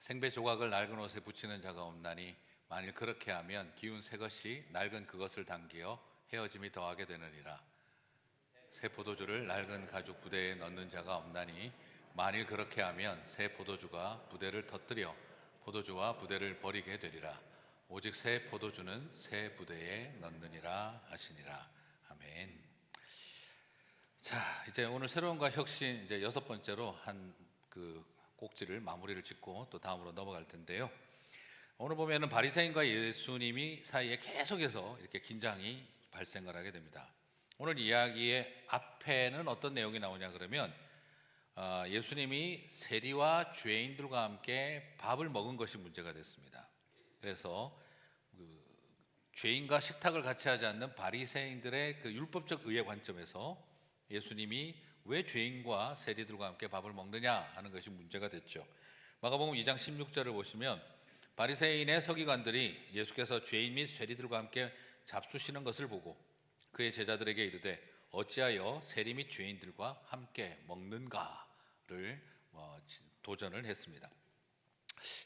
생배 조각을 낡은 옷에 붙이는 자가 없나니 만일 그렇게 하면 기운 새 것이 낡은 그것을 당기어 헤어짐이 더하게 되느니라. 새 포도주를 낡은 가죽 부대에 넣는 자가 없나니 만일 그렇게 하면 새 포도주가 부대를 터뜨려 포도주와 부대를 버리게 되리라. 오직 새 포도주는 새 부대에 넣느니라 하시니라. 아멘. 자, 이제 오늘 새로움과 혁신 이제 여섯 번째로 한 꼭지를 마무리를 짓고 또 다음으로 넘어갈 텐데요. 오늘 보면은 바리새인과 예수님이 사이에 계속해서 이렇게 긴장이 발생을 하게 됩니다. 오늘 이야기의 앞에는 어떤 내용이 나오냐 그러면 예수님이 세리와 죄인들과 함께 밥을 먹은 것이 문제가 됐습니다. 그래서 죄인과 식탁을 같이 하지 않는 바리새인들의 그 율법적 의의 관점에서 예수님이 왜 죄인과 세리들과 함께 밥을 먹느냐 하는 것이 문제가 됐죠. 마가복음 2장 16절을 보시면 바리새인의 서기관들이 예수께서 죄인 및 세리들과 함께 잡수시는 것을 보고 그의 제자들에게 이르되 어찌하여 세리 및 죄인들과 함께 먹는가를 도전을 했습니다.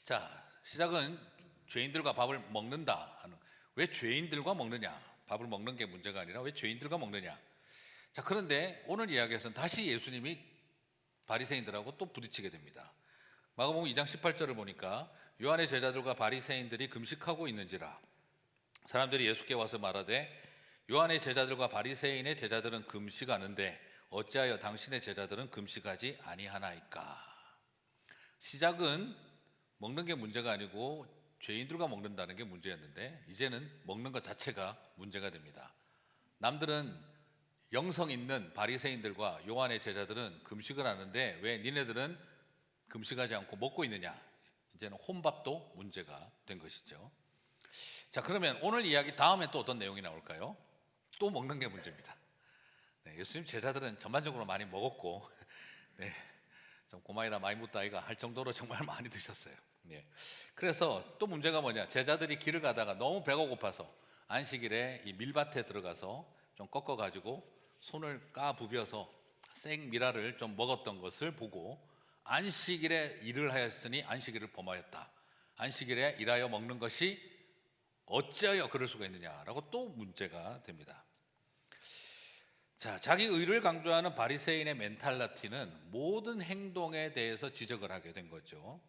자, 시작은 죄인들과 밥을 먹는다 하는, 왜 죄인들과 먹느냐, 밥을 먹는 게 문제가 아니라 왜 죄인들과 먹느냐. 자, 그런데 오늘 이야기에서는 다시 예수님이 바리새인들하고 또 부딪히게 됩니다. 마가복음 2장 18절을 보니까 요한의 제자들과 바리새인들이 금식하고 있는지라 사람들이 예수께 와서 말하되 요한의 제자들과 바리새인의 제자들은 금식하는데 어찌하여 당신의 제자들은 금식하지 아니하나이까. 시작은 먹는 게 문제가 아니고 죄인들과 먹는다는 게 문제였는데 이제는 먹는 것 자체가 문제가 됩니다. 남들은 영성 있는 바리새인들과 요한의 제자들은 금식을 하는데 왜 니네들은 금식하지 않고 먹고 있느냐. 이제는 혼밥도 문제가 된 것이죠. 자, 그러면 오늘 이야기 다음에 또 어떤 내용이 나올까요? 또 먹는 게 문제입니다. 네, 예수님 제자들은 전반적으로 많이 먹었고 네, 좀 고마이라 많이 묻다 아이가 할 정도로 정말 많이 드셨어요. 네. 그래서 또 문제가 뭐냐, 제자들이 길을 가다가 너무 배가 고파서 안식일에 이 밀밭에 들어가서 좀 꺾어 가지고 손을 까 부벼서 생미라를 좀 먹었던 것을 보고 안식일에 일을 하였으니 안식일을 범하였다, 안식일에 일하여 먹는 것이 어찌하여 그럴 수가 있느냐라고 또 문제가 됩니다. 자, 자기 의를 강조하는 바리새인의 멘탈리티는 모든 행동에 대해서 지적을 하게 된 거죠.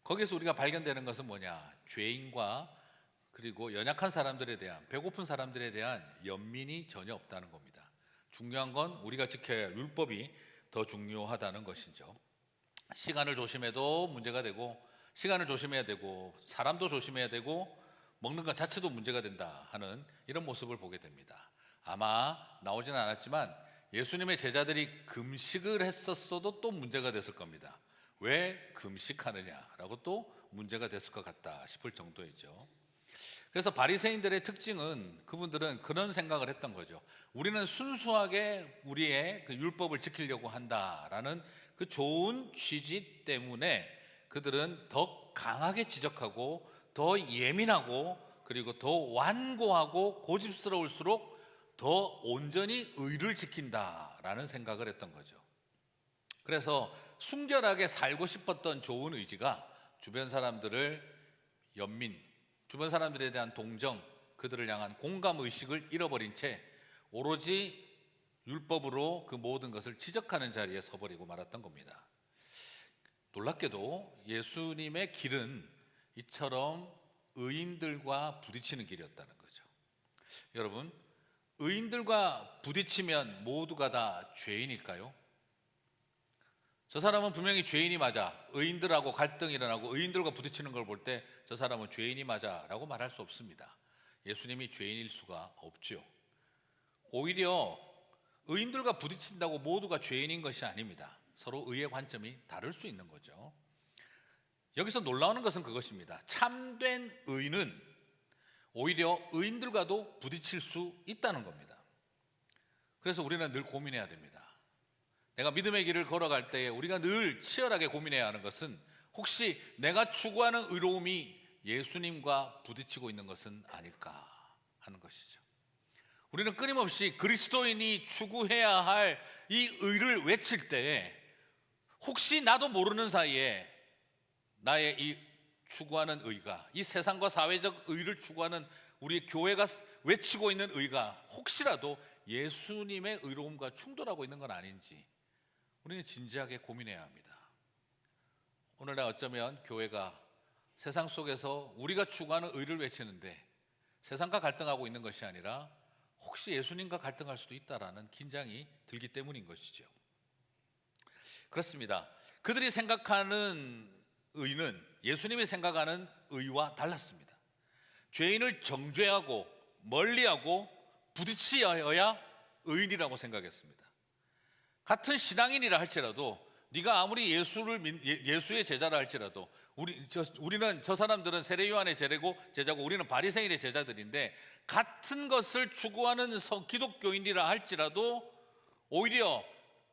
거기서 우리가 발견되는 것은 뭐냐, 죄인과 그리고 연약한 사람들에 대한, 배고픈 사람들에 대한 연민이 전혀 없다는 겁니다. 중요한 건 우리가 지켜야 할 율법이 더 중요하다는 것이죠. 시간을 조심해도 문제가 되고, 시간을 조심해야 되고, 사람도 조심해야 되고, 먹는 것 자체도 문제가 된다 하는 이런 모습을 보게 됩니다. 아마 나오지는 않았지만 예수님의 제자들이 금식을 했었어도 또 문제가 됐을 겁니다. 왜 금식하느냐라고 또 문제가 됐을 것 같다 싶을 정도이죠. 그래서 바리새인들의 특징은, 그분들은 그런 생각을 했던 거죠. 우리는 순수하게 우리의 그 율법을 지키려고 한다라는 그 좋은 취지 때문에 그들은 더 강하게 지적하고 더 예민하고 그리고 더 완고하고 고집스러울수록 더 온전히 의를 지킨다라는 생각을 했던 거죠. 그래서 순결하게 살고 싶었던 좋은 의지가 주변 사람들을 연민, 주변 사람들에 대한 동정, 그들을 향한 공감 의식을 잃어버린 채 오로지 율법으로 그 모든 것을 지적하는 자리에 서버리고 말았던 겁니다. 놀랍게도 예수님의 길은 이처럼 의인들과 부딪히는 길이었다는 거죠. 여러분, 의인들과 부딪히면 모두가 다 죄인일까요? 저 사람은 분명히 죄인이 맞아, 의인들하고 갈등이 일어나고 의인들과 부딪히는 걸 볼 때 저 사람은 죄인이 맞아 라고 말할 수 없습니다. 예수님이 죄인일 수가 없죠. 오히려 의인들과 부딪힌다고 모두가 죄인인 것이 아닙니다. 서로 의의 관점이 다를 수 있는 거죠. 여기서 놀라운 것은 그것입니다. 참된 의는 오히려 의인들과도 부딪힐 수 있다는 겁니다. 그래서 우리는 늘 고민해야 됩니다. 내가 믿음의 길을 걸어갈 때에 우리가 늘 치열하게 고민해야 하는 것은 혹시 내가 추구하는 의로움이 예수님과 부딪히고 있는 것은 아닐까 하는 것이죠. 우리는 끊임없이 그리스도인이 추구해야 할 이 의를 외칠 때에 혹시 나도 모르는 사이에 나의 이 추구하는 의가, 이 세상과 사회적 의를 추구하는 우리 교회가 외치고 있는 의가 혹시라도 예수님의 의로움과 충돌하고 있는 건 아닌지 우리는 진지하게 고민해야 합니다. 오늘날 어쩌면 교회가 세상 속에서 우리가 추구하는 의를 외치는데 세상과 갈등하고 있는 것이 아니라 혹시 예수님과 갈등할 수도 있다라는 긴장이 들기 때문인 것이죠. 그렇습니다. 그들이 생각하는 의는 예수님이 생각하는 의와 달랐습니다. 죄인을 정죄하고 멀리하고 부딪히어야 의인이라고 생각했습니다. 같은 신앙인이라 할지라도 네가 아무리 예수의 제자라 할지라도 우리는 저 사람들은 세례 요한의 제자고 우리는 바리새인의 제자들인데 같은 것을 추구하는 기독교인이라 할지라도 오히려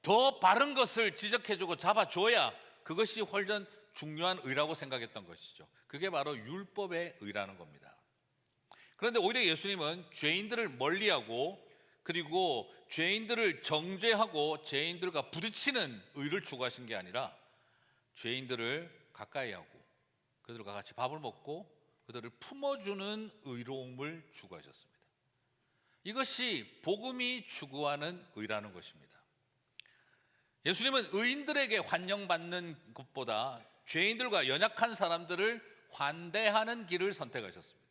더 바른 것을 지적해주고 잡아줘야 그것이 훨씬 중요한 의라고 생각했던 것이죠. 그게 바로 율법의 의라는 겁니다. 그런데 오히려 예수님은 죄인들을 멀리하고 그리고 죄인들을 정죄하고 죄인들과 부딪히는 의를 추구하신 게 아니라 죄인들을 가까이 하고 그들과 같이 밥을 먹고 그들을 품어주는 의로움을 추구하셨습니다. 이것이 복음이 추구하는 의라는 것입니다. 예수님은 의인들에게 환영받는 것보다 죄인들과 연약한 사람들을 환대하는 길을 선택하셨습니다.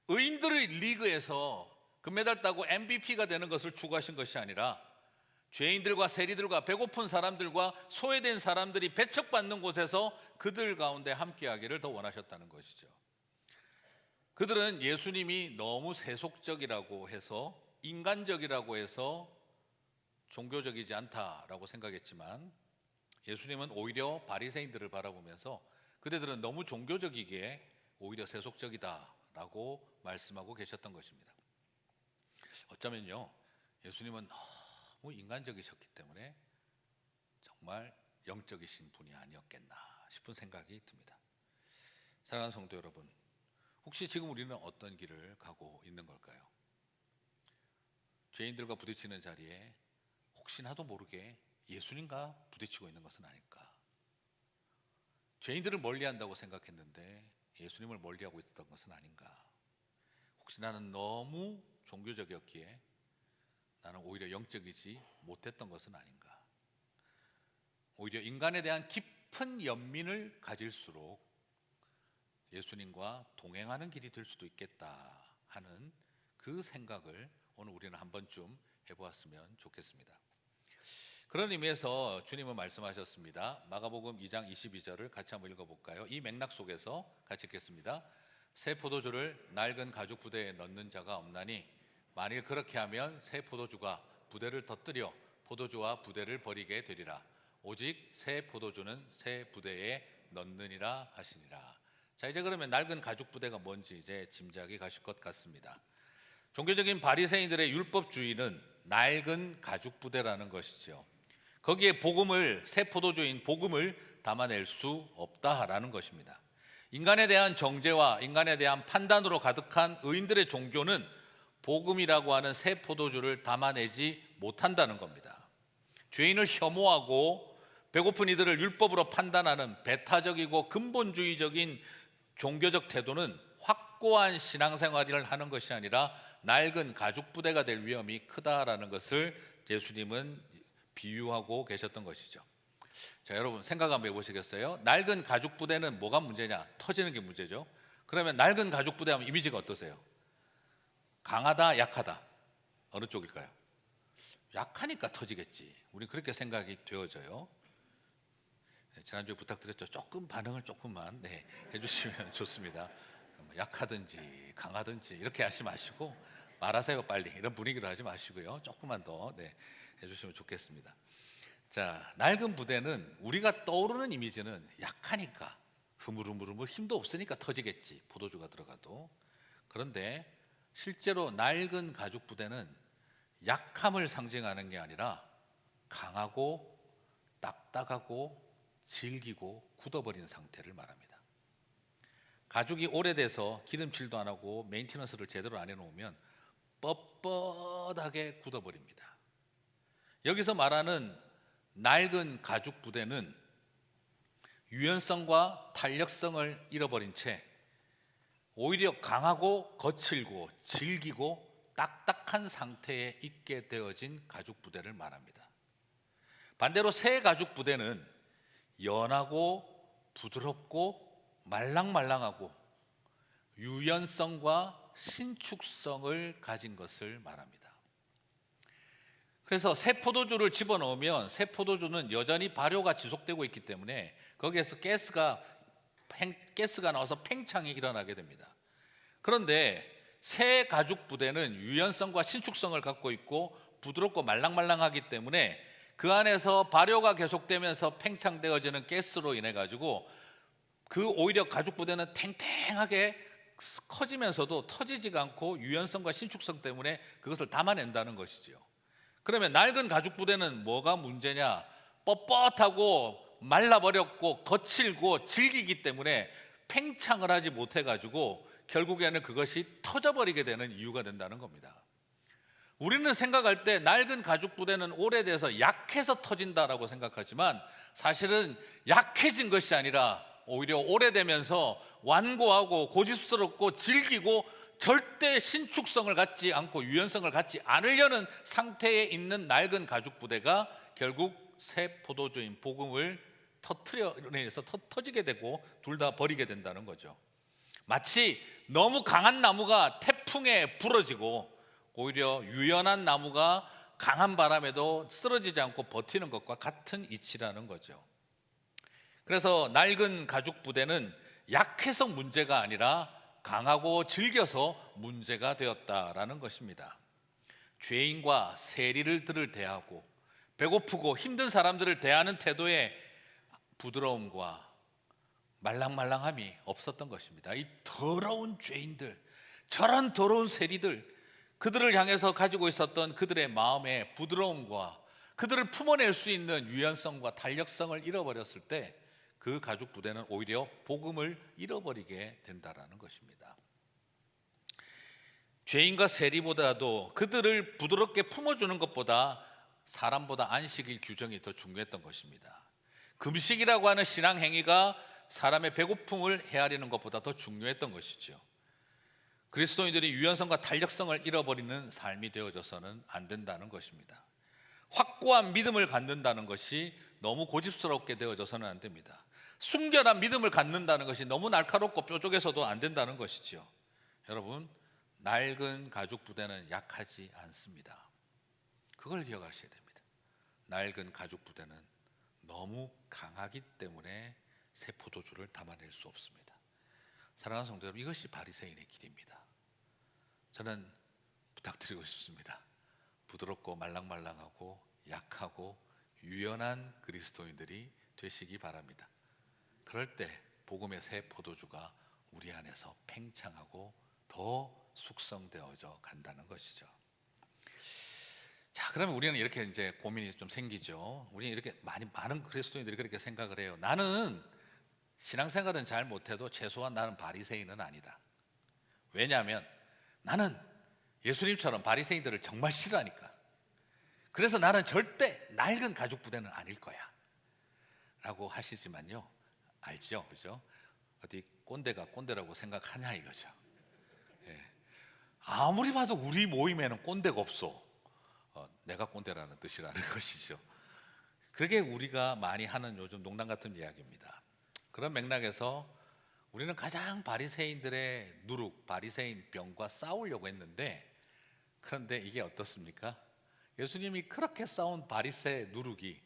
의인들의 리그에서 금메달 따고 MVP가 되는 것을 추구하신 것이 아니라 죄인들과 세리들과 배고픈 사람들과 소외된 사람들이 배척받는 곳에서 그들 가운데 함께하기를 더 원하셨다는 것이죠. 그들은 예수님이 너무 세속적이라고 해서 인간적이라고 해서 종교적이지 않다라고 생각했지만 예수님은 오히려 바리새인들을 바라보면서 그들은 너무 종교적이기에 오히려 세속적이다라고 말씀하고 계셨던 것입니다. 어쩌면요, 예수님은 너무 인간적이셨기 때문에 정말 영적이신 분이 아니었겠나 싶은 생각이 듭니다. 사랑하는 성도 여러분, 혹시 지금 우리는 어떤 길을 가고 있는 걸까요? 죄인들과 부딪히는 자리에 혹시나도 모르게 예수님과 부딪히고 있는 것은 아닐까? 죄인들을 멀리한다고 생각했는데 예수님을 멀리하고 있었던 것은 아닌가? 혹시 나는 너무 종교적이었기에 나는 오히려 영적이지 못했던 것은 아닌가? 오히려 인간에 대한 깊은 연민을 가질수록 예수님과 동행하는 길이 될 수도 있겠다 하는 그 생각을 오늘 우리는 한 번쯤 해보았으면 좋겠습니다. 그런 의미에서 주님은 말씀하셨습니다. 마가복음 2장 22절을 같이 한번 읽어볼까요? 이 맥락 속에서 같이 읽겠습니다. 새 포도주를 낡은 가죽 부대에 넣는 자가 없나니 만일 그렇게 하면 새 포도주가 부대를 터뜨려 포도주와 부대를 버리게 되리라. 오직 새 포도주는 새 부대에 넣느니라 하시니라. 자, 이제 그러면 낡은 가죽 부대가 뭔지 이제 짐작이 가실 것 같습니다. 종교적인 바리새인들의 율법주의는 낡은 가죽 부대라는 것이죠. 거기에 새 포도주인 복음을 담아낼 수 없다라는 것입니다. 인간에 대한 정죄와 인간에 대한 판단으로 가득한 의인들의 종교는 복음이라고 하는 새 포도주를 담아내지 못한다는 겁니다. 죄인을 혐오하고 배고픈 이들을 율법으로 판단하는 배타적이고 근본주의적인 종교적 태도는 확고한 신앙생활을 하는 것이 아니라 낡은 가죽 부대가 될 위험이 크다라는 것을 예수님은 비유하고 계셨던 것이죠. 자, 여러분 생각 한번 해보시겠어요? 낡은 가죽 부대는 뭐가 문제냐? 터지는 게 문제죠. 그러면 낡은 가죽 부대 하면 이미지가 어떠세요? 강하다, 약하다? 어느 쪽일까요? 약하니까 터지겠지. 우리 그렇게 생각이 되어져요. 네, 지난주에 부탁드렸죠. 조금 반응을 조금만 해주시면 좋습니다. 약하든지 강하든지 이렇게 하지 마시고 말하세요 빨리 이런 분위기로 하지 마시고요. 조금만 더 해주시면 좋겠습니다. 자, 낡은 부대는 우리가 떠오르는 이미지는 약하니까 흐물흐물흐물 힘도 없으니까 터지겠지, 포도주가 들어가도. 그런데 실제로 낡은 가죽 부대는 약함을 상징하는 게 아니라 강하고 딱딱하고 질기고 굳어버린 상태를 말합니다. 가죽이 오래돼서 기름칠도 안 하고 메인티넌스를 제대로 안 해놓으면 뻣뻣하게 굳어버립니다. 여기서 말하는 낡은 가죽 부대는 유연성과 탄력성을 잃어버린 채 오히려 강하고 거칠고 질기고 딱딱한 상태에 있게 되어진 가죽 부대를 말합니다. 반대로 새 가죽 부대는 연하고 부드럽고 말랑말랑하고 유연성과 신축성을 가진 것을 말합니다. 그래서 새 포도주를 집어넣으면 새 포도주는 여전히 발효가 지속되고 있기 때문에 거기에서 가스가 나와서 팽창이 일어나게 됩니다. 그런데 새 가죽 부대는 유연성과 신축성을 갖고 있고 부드럽고 말랑말랑하기 때문에 그 안에서 발효가 계속되면서 팽창되어지는 가스로 인해 가지고 그 오히려 가죽 부대는 탱탱하게 커지면서도 터지지가 않고 유연성과 신축성 때문에 그것을 담아낸다는 것이죠. 그러면 낡은 가죽 부대는 뭐가 문제냐? 뻣뻣하고 말라버렸고 거칠고 질기기 때문에 팽창을 하지 못해 가지고 결국에는 그것이 터져버리게 되는 이유가 된다는 겁니다. 우리는 생각할 때 낡은 가죽 부대는 오래돼서 약해서 터진다라고 생각하지만 사실은 약해진 것이 아니라 오히려 오래되면서 완고하고 고집스럽고 질기고 절대 신축성을 갖지 않고 유연성을 갖지 않으려는 상태에 있는 낡은 가죽 부대가 결국 새 포도주인 복음을 터트려내서 터지게 되고 둘 다 버리게 된다는 거죠. 마치 너무 강한 나무가 태풍에 부러지고 오히려 유연한 나무가 강한 바람에도 쓰러지지 않고 버티는 것과 같은 이치라는 거죠. 그래서 낡은 가죽 부대는 약해서 문제가 아니라 강하고 질겨서 문제가 되었다라는 것입니다. 죄인과 세리들을 대하고 배고프고 힘든 사람들을 대하는 태도에 부드러움과 말랑말랑함이 없었던 것입니다. 이 더러운 죄인들, 저런 더러운 세리들, 그들을 향해서 가지고 있었던 그들의 마음의 부드러움과 그들을 품어낼 수 있는 유연성과 탄력성을 잃어버렸을 때 그 가죽 부대는 오히려 복음을 잃어버리게 된다라는 것입니다. 죄인과 세리보다도 그들을 부드럽게 품어주는 것보다 사람보다 안식일 규정이 더 중요했던 것입니다. 금식이라고 하는 신앙 행위가 사람의 배고픔을 헤아리는 것보다 더 중요했던 것이죠. 그리스도인들이 유연성과 탄력성을 잃어버리는 삶이 되어져서는 안 된다는 것입니다. 확고한 믿음을 갖는다는 것이 너무 고집스럽게 되어져서는 안 됩니다. 순결한 믿음을 갖는다는 것이 너무 날카롭고 뾰족해서도 안 된다는 것이죠. 여러분, 낡은 가죽 부대는 약하지 않습니다. 그걸 기억하셔야 됩니다. 낡은 가죽 부대는 너무 강하기 때문에 새 포도주를 담아낼 수 없습니다. 사랑하는 성도 여러분, 이것이 바리새인의 길입니다. 저는 부탁드리고 싶습니다. 부드럽고 말랑말랑하고 약하고 유연한 그리스도인들이 되시기 바랍니다. 그럴 때 복음의 새 포도주가 우리 안에서 팽창하고 더 숙성되어져 간다는 것이죠. 자, 그러면 우리는 이렇게 이제 고민이 좀 생기죠. 우리는 이렇게 많은 그리스도인들이 그렇게 생각을 해요. 나는 신앙생활은 잘 못해도 최소한 나는 바리새인은 아니다. 왜냐하면 나는 예수님처럼 바리새인들을 정말 싫어하니까. 그래서 나는 절대 낡은 가죽 부대는 아닐 거야 라고 하시지만요, 알죠? 그죠? 어디 꼰대가 꼰대라고 생각하냐 이거죠. 예. 아무리 봐도 우리 모임에는 꼰대가 없어. 내가 꼰대라는 뜻이라는 것이죠. 그게 우리가 많이 하는 요즘 농담 같은 이야기입니다. 그런 맥락에서 우리는 가장 바리새인들의 누룩, 바리새인 병과 싸우려고 했는데, 그런데 이게 어떻습니까? 예수님이 그렇게 싸운 바리새 누룩이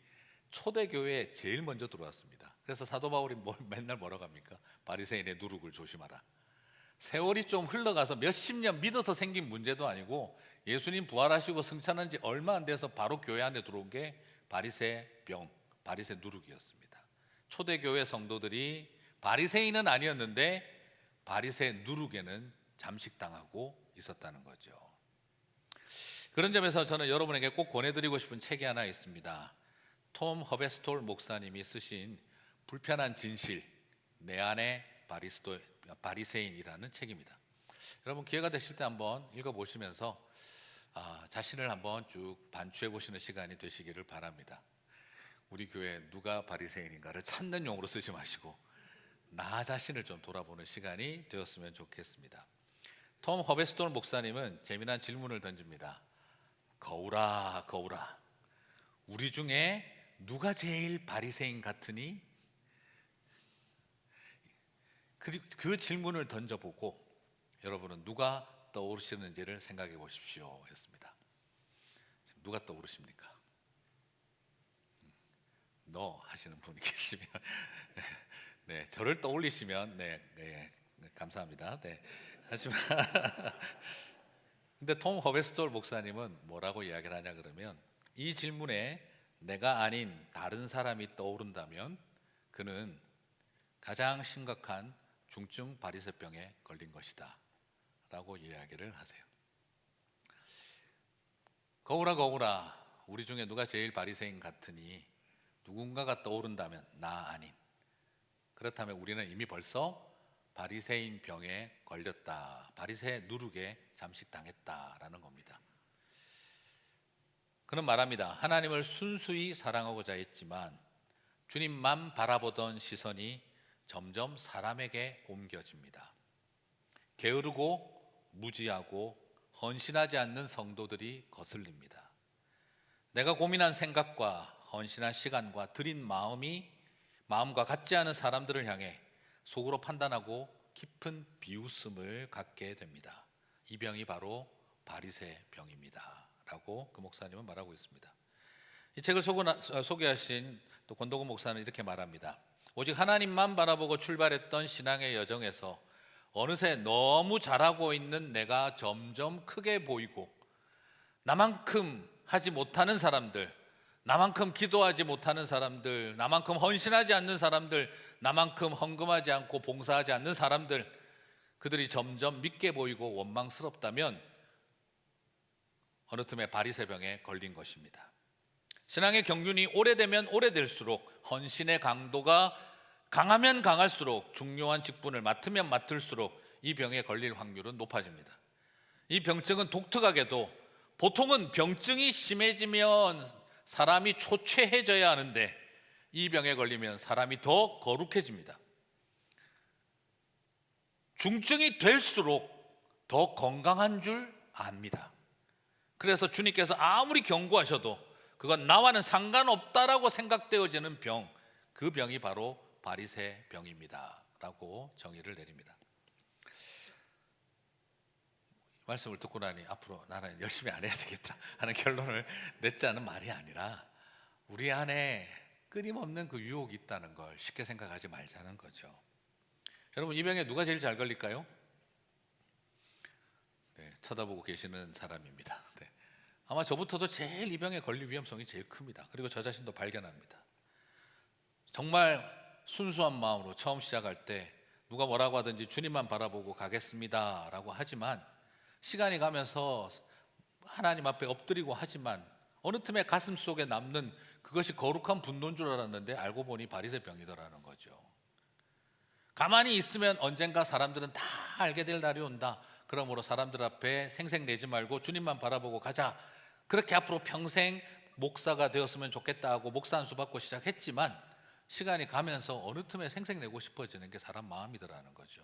초대교회에 제일 먼저 들어왔습니다. 그래서 사도 바울이 맨날 뭐라고 합니까? 바리새인의 누룩을 조심하라. 세월이 좀 흘러가서 몇십 년 믿어서 생긴 문제도 아니고 예수님 부활하시고 승천한 지 얼마 안 돼서 바로 교회 안에 들어온 게 바리새 병, 바리새 누룩이었습니다. 초대교회 성도들이 바리새인은 아니었는데 바리새 누룩에는 잠식당하고 있었다는 거죠. 그런 점에서 저는 여러분에게 꼭 권해드리고 싶은 책이 하나 있습니다. 톰 허베스톨 목사님이 쓰신 불편한 진실, 내 안의 바리새인이라는 책입니다. 여러분 기회가 되실 때 한번 읽어보시면서 자신을 한번 쭉 반추해 보시는 시간이 되시기를 바랍니다. 우리 교회 누가 바리새인인가를 찾는 용어로 쓰지 마시고 나 자신을 좀 돌아보는 시간이 되었으면 좋겠습니다. 톰 허베스톤 목사님은 재미난 질문을 던집니다. 거울아 거울아, 우리 중에 누가 제일 바리새인 같으니? 그 질문을 던져보고 여러분은 누가 떠오르시는지를 생각해 보십시오 했습니다. 지금 누가 떠오르십니까? 너 하시는 분이 계시면 네, 저를 떠올리시면 네, 감사합니다. 네, 하지만 근데 톰 허베스톨 목사님은 뭐라고 이야기를 하냐 그러면, 이 질문에 내가 아닌 다른 사람이 떠오른다면 그는 가장 심각한 중증 바리새병에 걸린 것이다 라고 이야기를 하세요. 거울아 거울아, 우리 중에 누가 제일 바리새인 같으니? 누군가가 떠오른다면 나 아닌, 그렇다면 우리는 이미 벌써 바리새인 병에 걸렸다, 바리새 누룩에 잠식당했다라는 겁니다. 그는 말합니다. 하나님을 순수히 사랑하고자 했지만 주님만 바라보던 시선이 점점 사람에게 옮겨집니다. 게으르고 무지하고 헌신하지 않는 성도들이 거슬립니다. 내가 고민한 생각과 헌신한 시간과 드린 마음과 같지 않은 사람들을 향해 속으로 판단하고 깊은 비웃음을 갖게 됩니다. 이 병이 바로 바리새 병입니다 라고 그 목사님은 말하고 있습니다. 이 책을 소개하신 또 권도구 목사는 이렇게 말합니다. 오직 하나님만 바라보고 출발했던 신앙의 여정에서 어느새 너무 잘하고 있는 내가 점점 크게 보이고, 나만큼 하지 못하는 사람들, 나만큼 기도하지 못하는 사람들, 나만큼 헌신하지 않는 사람들, 나만큼 헌금하지 않고 봉사하지 않는 사람들, 그들이 점점 믿게 보이고 원망스럽다면 어느 틈에 바리새병에 걸린 것입니다. 신앙의 경륜이 오래되면 오래될수록, 헌신의 강도가 강하면 강할수록, 중요한 직분을 맡으면 맡을수록 이 병에 걸릴 확률은 높아집니다. 이 병증은 독특하게도 보통은 병증이 심해지면 사람이 초췌해져야 하는데 이 병에 걸리면 사람이 더 거룩해집니다. 중증이 될수록 더 건강한 줄 압니다. 그래서 주님께서 아무리 경고하셔도 그건 나와는 상관없다라고 생각되어지는 병, 그 병이 바로 바리새 병입니다 라고 정의를 내립니다. 말씀을 듣고 나니 앞으로 나는 열심히 안 해야 되겠다 하는 결론을 냈자는 말이 아니라, 우리 안에 끊임없는 그 유혹이 있다는 걸 쉽게 생각하지 말자는 거죠. 여러분, 이 병에 누가 제일 잘 걸릴까요? 네, 쳐다보고 계시는 사람입니다. 네. 아마 저부터도 제일 이 병에 걸릴 위험성이 제일 큽니다. 그리고 저 자신도 발견합니다. 정말 순수한 마음으로 처음 시작할 때 누가 뭐라고 하든지 주님만 바라보고 가겠습니다 라고 하지만, 시간이 가면서 하나님 앞에 엎드리고 하지만 어느 틈에 가슴 속에 남는 그것이 거룩한 분노인 줄 알았는데 알고 보니 바리새 병이더라는 거죠. 가만히 있으면 언젠가 사람들은 다 알게 될 날이 온다. 그러므로 사람들 앞에 생색내지 말고 주님만 바라보고 가자. 그렇게 앞으로 평생 목사가 되었으면 좋겠다 하고 목사 안수 받고 시작했지만, 시간이 가면서 어느 틈에 생색내고 싶어지는 게 사람 마음이더라는 거죠.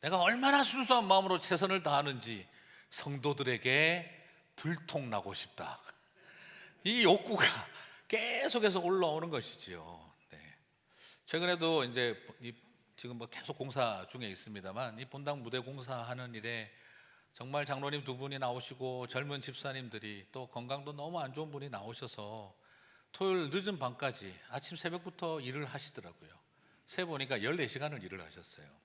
내가 얼마나 순수한 마음으로 최선을 다하는지 성도들에게 들통나고 싶다, 이 욕구가 계속해서 올라오는 것이지요. 네. 최근에도 이제 지금 계속 공사 중에 있습니다만, 이 본당 무대 공사하는 일에 정말 장로님 두 분이 나오시고 젊은 집사님들이, 또 건강도 너무 안 좋은 분이 나오셔서 토요일 늦은 밤까지 아침 새벽부터 일을 하시더라고요. 세보니까 14시간을 일을 하셨어요.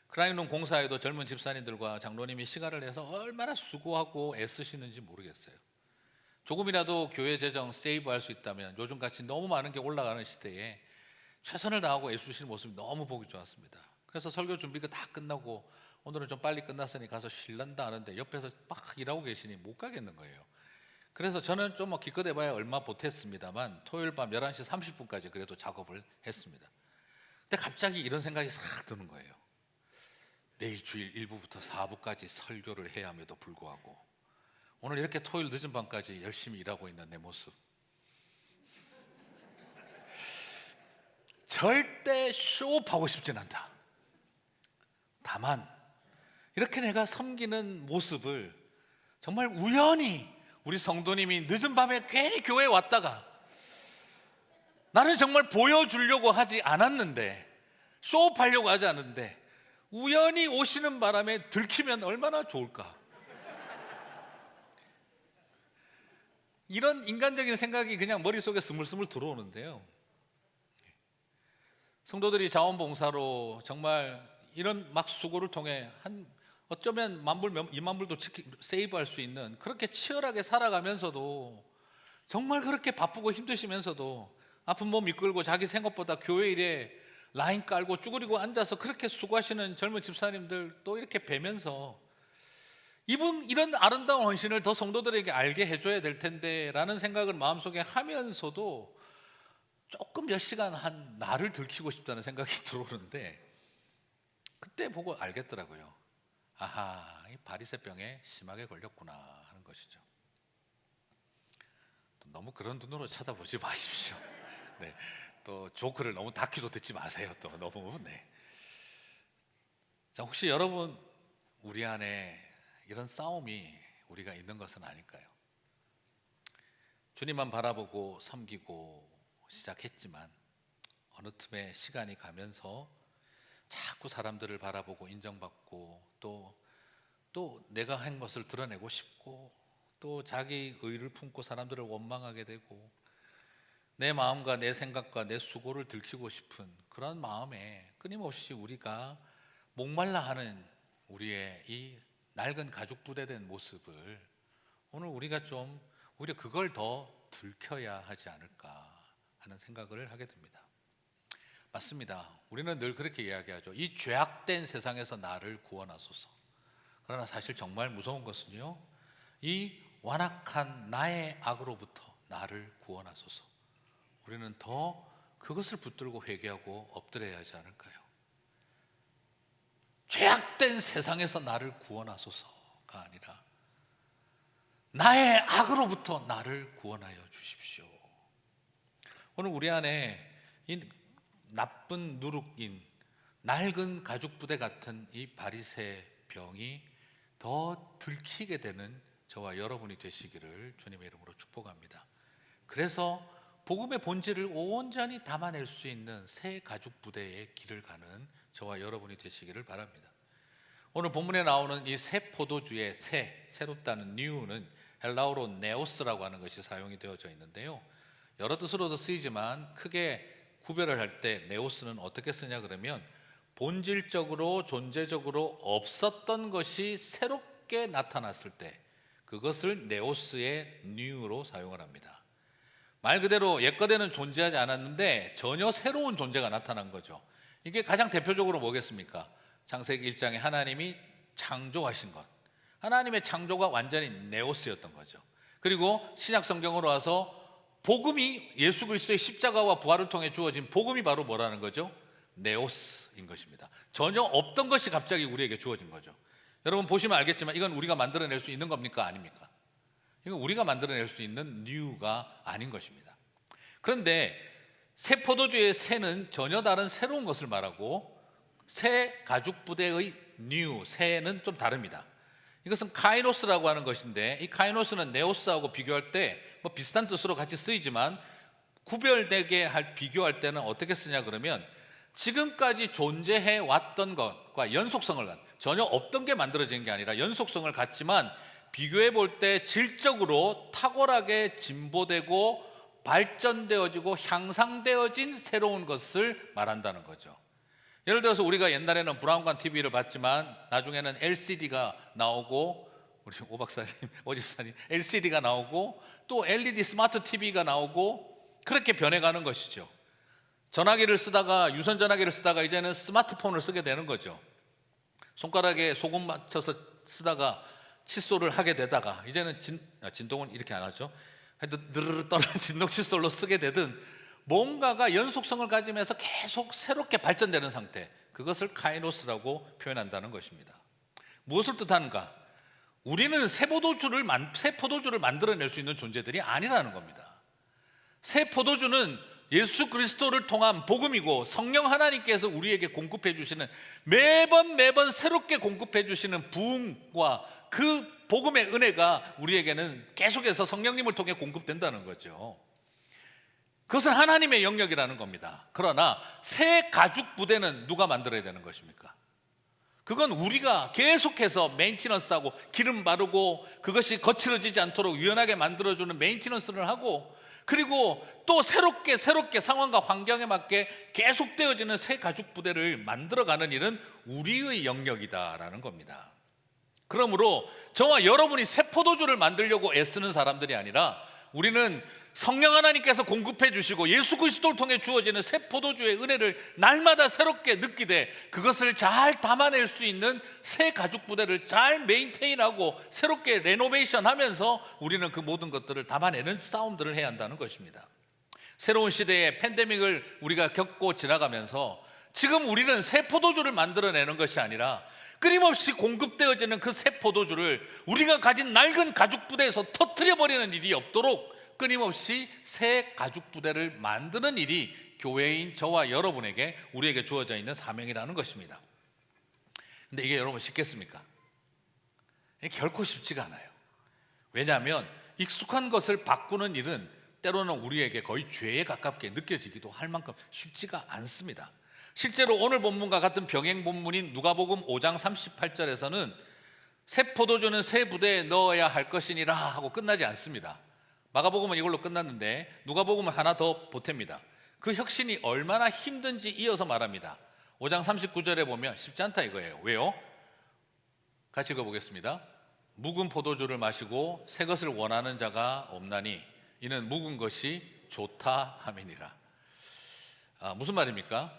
크라잉룸 공사에도 젊은 집사님들과 장로님이 시간을 내서 얼마나 수고하고 애쓰시는지 모르겠어요. 조금이라도 교회 재정 세이브할 수 있다면, 요즘같이 너무 많은 게 올라가는 시대에 최선을 다하고 애쓰시는 모습이 너무 보기 좋았습니다. 그래서 설교 준비가 다 끝나고 오늘은 좀 빨리 끝났으니 가서 쉴란다 하는데 옆에서 막 일하고 계시니 못 가겠는 거예요. 그래서 저는 좀 기껏 해봐야 얼마 못했습니다만 토요일 밤 11시 30분까지 그래도 작업을 했습니다. 근데 갑자기 이런 생각이 싹 드는 거예요. 내일 주일 1부부터 4부까지 설교를 해야 함에도 불구하고 오늘 이렇게 토요일 늦은 밤까지 열심히 일하고 있는 내 모습, 절대 쇼업하고 싶진 않다. 다만 이렇게 내가 섬기는 모습을 정말 우연히 우리 성도님이 늦은 밤에 괜히 교회에 왔다가 나는 정말 보여주려고 하지 않았는데, 쇼업하려고 하지 않는데 우연히 오시는 바람에 들키면 얼마나 좋을까. 이런 인간적인 생각이 그냥 머릿속에 스물스물 들어오는데요, 성도들이 자원봉사로 정말 이런 막 수고를 통해 어쩌면 10,000불, 20,000불도 세이브할 수 있는, 그렇게 치열하게 살아가면서도, 정말 그렇게 바쁘고 힘드시면서도 아픈 몸 이끌고 자기 생각보다 교회 일에 라인 깔고 쭈그리고 앉아서 그렇게 수고하시는 젊은 집사님들 또 이렇게 뵈면서 이런 아름다운 헌신을 더 성도들에게 알게 해줘야 될 텐데 라는 생각을 마음속에 하면서도 조금 몇 시간 한 나를 들키고 싶다는 생각이 들어오는데, 그때 보고 알겠더라고요. 아하, 이 바리새병에 심하게 걸렸구나 하는 것이죠. 또 너무 그런 눈으로 쳐다보지 마십시오. 네, 또 조크를 너무 다큐로 듣지 마세요. 또 너무. 네. 자, 혹시 여러분 우리 안에 이런 싸움이 우리가 있는 것은 아닐까요? 주님만 바라보고 섬기고 시작했지만 어느 틈에 시간이 가면서 자꾸 사람들을 바라보고 인정받고 또 내가 한 것을 드러내고 싶고 또 자기 의를 품고 사람들을 원망하게 되고 내 마음과 내 생각과 내 수고를 들키고 싶은 그런 마음에 끊임없이 우리가 목말라 하는 우리의 이 낡은 가죽 부대된 모습을 오늘 우리가 좀 오히려 그걸 더 들켜야 하지 않을까 하는 생각을 하게 됩니다. 맞습니다. 우리는 늘 그렇게 이야기하죠. 이 죄악된 세상에서 나를 구원하소서. 그러나 사실 정말 무서운 것은요, 이 완악한 나의 악으로부터 나를 구원하소서. 우리는 더 그것을 붙들고 회개하고 엎드려야 하지 않을까요? 죄악된 세상에서 나를 구원하소서가 아니라 나의 악으로부터 나를 구원하여 주십시오. 오늘 우리 안에 이 나쁜 누룩인 낡은 가죽 부대 같은 이 바리새 병이 더 들키게 되는 저와 여러분이 되시기를 주님의 이름으로 축복합니다. 그래서 복음의 본질을 온전히 담아낼 수 있는 새 가죽 부대의 길을 가는 저와 여러분이 되시기를 바랍니다. 오늘 본문에 나오는 이 새 포도주의 새롭다는 new는 헬라어로 네오스라고 하는 것이 사용이 되어져 있는데요, 여러 뜻으로도 쓰이지만 크게 구별을 할 때 네오스는 어떻게 쓰냐 그러면 본질적으로 존재적으로 없었던 것이 새롭게 나타났을 때 그것을 네오스의 new로 사용을 합니다. 말 그대로 옛거에는 존재하지 않았는데 전혀 새로운 존재가 나타난 거죠. 이게 가장 대표적으로 뭐겠습니까? 창세기 1장에 하나님이 창조하신 것, 하나님의 창조가 완전히 네오스였던 거죠. 그리고 신약 성경으로 와서 복음이, 예수 그리스도의 십자가와 부활을 통해 주어진 복음이 바로 뭐라는 거죠? 네오스인 것입니다. 전혀 없던 것이 갑자기 우리에게 주어진 거죠. 여러분 보시면 알겠지만 이건 우리가 만들어낼 수 있는 겁니까? 아닙니까? 이건 우리가 만들어낼 수 있는 뉴가 아닌 것입니다. 그런데 새 포도주의 새는 전혀 다른 새로운 것을 말하고 새 가죽 부대의 뉴, 새는 좀 다릅니다. 이것은 카이노스라고 하는 것인데 이 카이노스는 네오스하고 비교할 때 뭐 비슷한 뜻으로 같이 쓰이지만 구별되게 비교할 때는 어떻게 쓰냐 그러면 지금까지 존재해 왔던 것과 연속성을 갖, 전혀 없던 게 만들어진 게 아니라 연속성을 갖지만 비교해 볼 때 질적으로 탁월하게 진보되고 발전되어지고 향상되어진 새로운 것을 말한다는 거죠. 예를 들어서 우리가 옛날에는 브라운관 TV를 봤지만 나중에는 LCD가 나오고, 우리 오 박사님, 오 집사님, LCD가 나오고 또 LED 스마트 TV가 나오고 그렇게 변해가는 것이죠. 전화기를 쓰다가, 유선 전화기를 쓰다가 이제는 스마트폰을 쓰게 되는 거죠. 손가락에 소금 맞춰서 쓰다가 칫솔을 하게 되다가 이제는 진동은 이렇게 안 하죠. 느르르 떨어진 진동 칫솔로 쓰게 되든 뭔가가 연속성을 가지면서 계속 새롭게 발전되는 상태, 그것을 카이노스라고 표현한다는 것입니다. 무엇을 뜻하는가? 우리는 새 포도주를 만들어낼 수 있는 존재들이 아니라는 겁니다. 새 포도주는 예수 그리스도를 통한 복음이고 성령 하나님께서 우리에게 공급해 주시는 매번 새롭게 공급해 주시는 부흥과 그 복음의 은혜가 우리에게는 계속해서 성령님을 통해 공급된다는 거죠. 그것은 하나님의 영역이라는 겁니다. 그러나 새 가죽 부대는 누가 만들어야 되는 것입니까? 그건 우리가 계속해서 메인티넌스하고 기름 바르고 그것이 거칠어지지 않도록 유연하게 만들어주는 메인티넌스를 하고, 그리고 또 새롭게 상황과 환경에 맞게 계속되어지는 새 가죽 부대를 만들어가는 일은 우리의 영역이다라는 겁니다. 그러므로 저와 여러분이 새 포도주를 만들려고 애쓰는 사람들이 아니라, 우리는 성령 하나님께서 공급해 주시고 예수 그리스도를 통해 주어지는 새 포도주의 은혜를 날마다 새롭게 느끼되 그것을 잘 담아낼 수 있는 새 가죽 부대를 잘 메인테인하고 새롭게 레노베이션 하면서 우리는 그 모든 것들을 담아내는 싸움들을 해야 한다는 것입니다. 새로운 시대의 팬데믹을 우리가 겪고 지나가면서 지금 우리는 새 포도주를 만들어내는 것이 아니라 끊임없이 공급되어지는 그 새 포도주를 우리가 가진 낡은 가죽 부대에서 터뜨려버리는 일이 없도록 끊임없이 새 가죽 부대를 만드는 일이 교회인 저와 여러분에게, 우리에게 주어져 있는 사명이라는 것입니다. 근데 이게 여러분 쉽겠습니까? 결코 쉽지가 않아요. 왜냐하면 익숙한 것을 바꾸는 일은 때로는 우리에게 거의 죄에 가깝게 느껴지기도 할 만큼 쉽지가 않습니다. 실제로 오늘 본문과 같은 병행 본문인 누가복음 5장 38절에서는 새 포도주는 새 부대에 넣어야 할 것이니라 하고 끝나지 않습니다. 마가복음은 이걸로 끝났는데 누가복음은 하나 더 보탭니다. 그 혁신이 얼마나 힘든지 이어서 말합니다. 5장 39절에 보면 쉽지 않다 이거예요. 왜요? 같이 읽어보겠습니다. 묵은 포도주를 마시고 새 것을 원하는 자가 없나니 이는 묵은 것이 좋다 함이니라. 무슨 말입니까?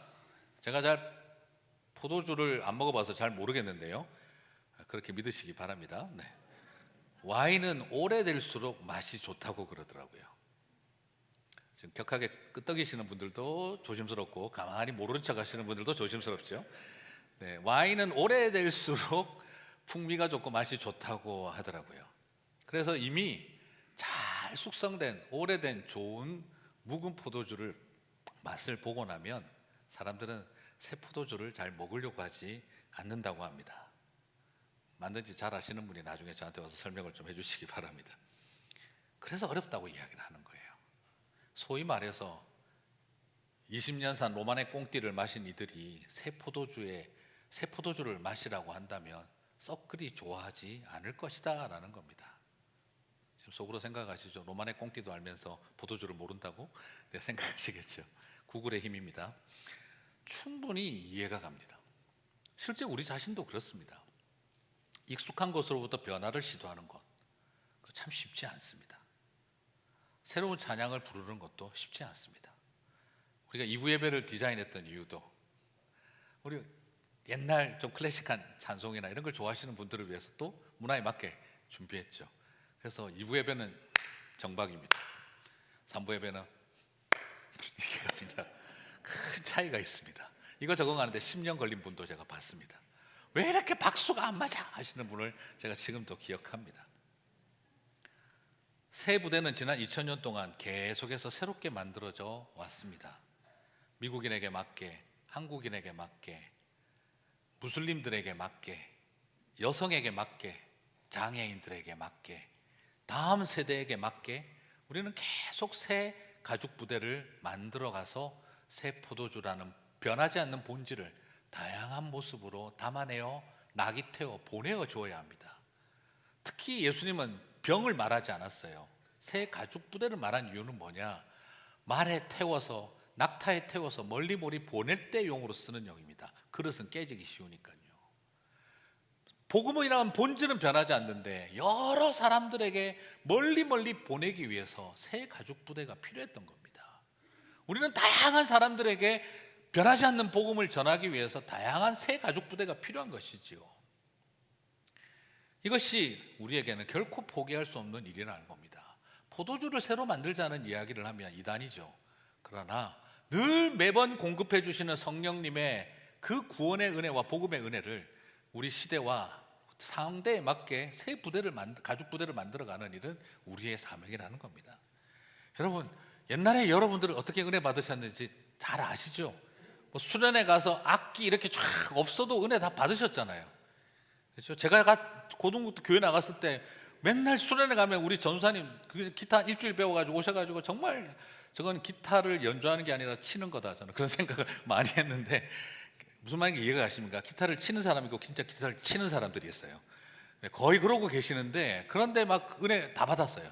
제가 잘 포도주를 안 먹어봐서 잘 모르겠는데요, 그렇게 믿으시기 바랍니다. 네. 와인은 오래될수록 맛이 좋다고 그러더라고요. 지금 격하게 끄떡이시는 분들도 조심스럽고 가만히 모르는 척 하시는 분들도 조심스럽죠. 네, 와인은 오래될수록 풍미가 좋고 맛이 좋다고 하더라고요. 그래서 이미 잘 숙성된 오래된 좋은 묵은 포도주를 맛을 보고 나면 사람들은 새 포도주를 잘 먹으려고 하지 않는다고 합니다. 만든지 잘 아시는 분이 나중에 저한테 와서 설명을 좀 해주시기 바랍니다. 그래서 어렵다고 이야기를 하는 거예요. 소위 말해서 20년 산 로마네 꽁띠를 마신 이들이 새 포도주를 마시라고 한다면 썩 그리 좋아하지 않을 것이다 라는 겁니다. 지금 속으로 생각하시죠? 로마네 꽁띠도 알면서 포도주를 모른다고? 네, 생각하시겠죠. 구글의 힘입니다. 충분히 이해가 갑니다. 실제 우리 자신도 그렇습니다. 익숙한 것으로부터 변화를 시도하는 것, 참 쉽지 않습니다. 새로운 찬양을 부르는 것도 쉽지 않습니다. 우리가 2부 예배를 디자인했던 이유도 우리 옛날 좀 클래식한 찬송이나 이런 걸 좋아하시는 분들을 위해서 또 문화에 맞게 준비했죠. 그래서 2부 예배는 정박입니다. 3부 예배는 이게 갑니다. 큰 차이가 있습니다. 이거 적응하는데 10년 걸린 분도 제가 봤습니다. 왜 이렇게 박수가 안 맞아 하시는 분을 제가 지금도 기억합니다. 새 부대는 지난 2000년 동안 계속해서 새롭게 만들어져 왔습니다. 미국인에게 맞게, 한국인에게 맞게, 무슬림들에게 맞게, 여성에게 맞게, 장애인들에게 맞게, 다음 세대에게 맞게 우리는 계속 새 가죽 부대를 만들어가서 새 포도주라는 변하지 않는 본질을 다양한 모습으로 담아내어 낙이 태워 보내어 주어야 합니다. 특히 예수님은 병을 말하지 않았어요. 새 가죽 부대를 말한 이유는 뭐냐? 말에 태워서, 낙타에 태워서 멀리 보낼 때 용으로 쓰는 용입니다. 그릇은 깨지기 쉬우니까요. 복음이라는 본질은 변하지 않는데 여러 사람들에게 멀리 보내기 위해서 새 가죽 부대가 필요했던 겁니다. 우리는 다양한 사람들에게 변하지 않는 복음을 전하기 위해서 다양한 새 가죽 부대가 필요한 것이지요. 이것이 우리에게는 결코 포기할 수 없는 일이라는 겁니다. 포도주를 새로 만들자는 이야기를 하면 이단이죠. 그러나 늘 매번 공급해 주시는 성령님의 그 구원의 은혜와 복음의 은혜를 우리 시대와 상대에 맞게 새 부대를 가죽 부대를 만들어가는 일은 우리의 사명이라는 겁니다. 여러분, 옛날에 여러분들은 어떻게 은혜 받으셨는지 잘 아시죠? 뭐 수련회 가서 악기 이렇게 쫙 없어도 은혜 다 받으셨잖아요. 그렇죠? 제가 고등부터 교회 나갔을 때 맨날 수련회 가면 우리 전사님 기타 일주일 배워가지고 오셔가지고 정말 저건 기타를 연주하는 게 아니라 치는 거다, 저는 그런 생각을 많이 했는데, 무슨 말인지 이해가 가십니까? 기타를 치는 사람이고 진짜 기타를 치는 사람들이 있어요. 거의 그러고 계시는데, 그런데 막 은혜 다 받았어요.